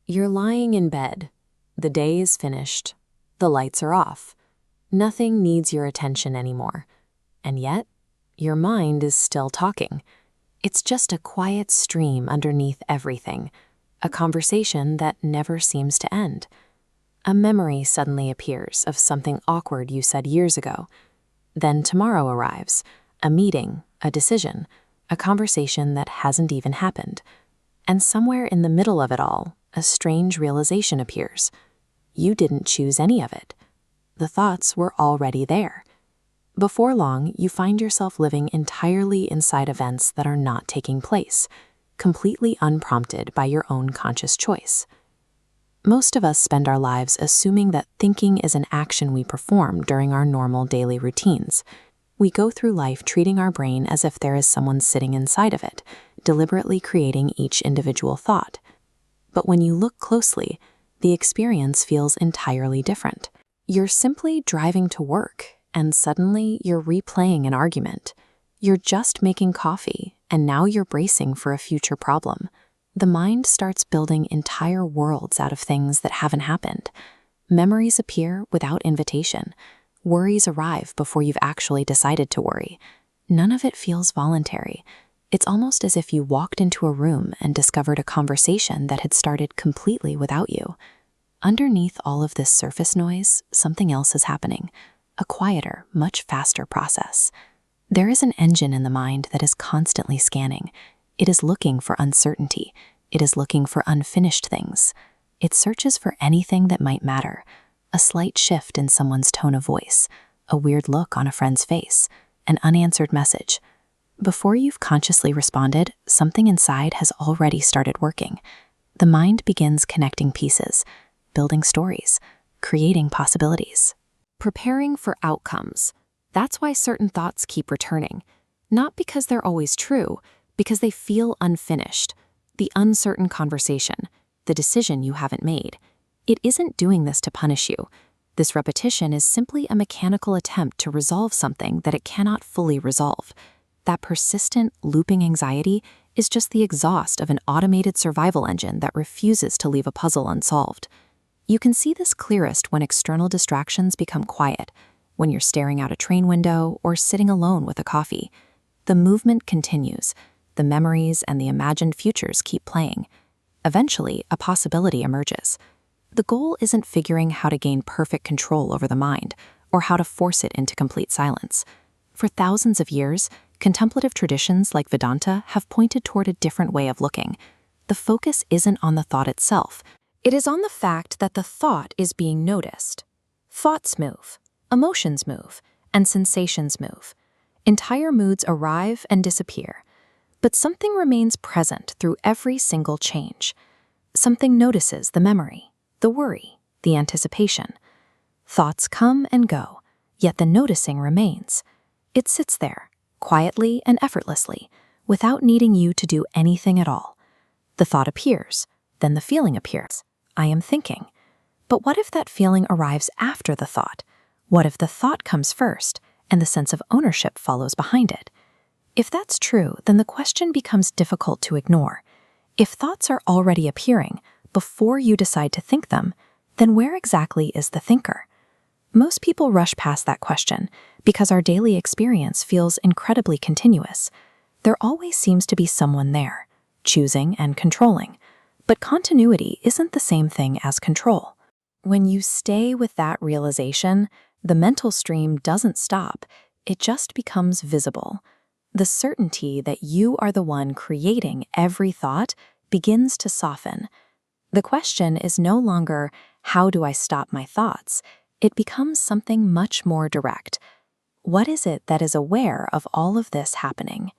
You're lying in bed. The day is finished. The lights are off. Nothing needs your attention anymore. And yet, your mind is still talking. It's just a quiet stream underneath everything, a conversation that never seems to end. A memory suddenly appears of something awkward you said years ago. Then tomorrow arrives, a meeting, a decision, a conversation that hasn't even happened. And somewhere in the middle of it all, a strange realization appears. You didn't choose any of it. The thoughts were already there. Before long, you find yourself living entirely inside events that are not taking place, completely unprompted by your own conscious choice. Most of us spend our lives assuming that thinking is an action we perform during our normal daily routines. We go through life treating our brain as if there is someone sitting inside of it, deliberately creating each individual thought. But when you look closely, the experience feels entirely different. You're simply driving to work, and suddenly you're replaying an argument. You're just making coffee, and now you're bracing for a future problem. The mind starts building entire worlds out of things that haven't happened. Memories appear without invitation. Worries arrive before you've actually decided to worry. None of it feels voluntary. It's almost as if you walked into a room and discovered a conversation that had started completely without you. Underneath all of this surface noise, something else is happening. A quieter, much faster process. There is an engine in the mind that is constantly scanning. It is looking for uncertainty. It is looking for unfinished things. It searches for anything that might matter. A slight shift in someone's tone of voice, a weird look on a friend's face, an unanswered message. Before you've consciously responded, something inside has already started working. The mind begins connecting pieces, building stories, creating possibilities. Preparing for outcomes. That's why certain thoughts keep returning. Not because they're always true, because they feel unfinished. The uncertain conversation, the decision you haven't made. It isn't doing this to punish you. This repetition is simply a mechanical attempt to resolve something that it cannot fully resolve. That persistent, looping anxiety is just the exhaust of an automated survival engine that refuses to leave a puzzle unsolved. You can see this clearest when external distractions become quiet, when you're staring out a train window or sitting alone with a coffee. The movement continues. The memories and the imagined futures keep playing. Eventually, a possibility emerges. The goal isn't figuring how to gain perfect control over the mind or how to force it into complete silence. For thousands of years, contemplative traditions like Vedanta have pointed toward a different way of looking. The focus isn't on the thought itself. It is on the fact that the thought is being noticed. Thoughts move, emotions move, and sensations move. Entire moods arrive and disappear. But something remains present through every single change. Something notices the memory, the worry, the anticipation. Thoughts come and go, yet the noticing remains. It sits there, quietly and effortlessly, without needing you to do anything at all. The thought appears, then the feeling appears. I am thinking. But what if that feeling arrives after the thought? What if the thought comes first, and the sense of ownership follows behind it? If that's true, then the question becomes difficult to ignore. If thoughts are already appearing before you decide to think them, then where exactly is the thinker? Most people rush past that question because our daily experience feels incredibly continuous. There always seems to be someone there, choosing and controlling. But continuity isn't the same thing as control. When you stay with that realization, the mental stream doesn't stop, it just becomes visible. The certainty that you are the one creating every thought begins to soften. The question is no longer, how do I stop my thoughts? It becomes something much more direct. What is it that is aware of all of this happening?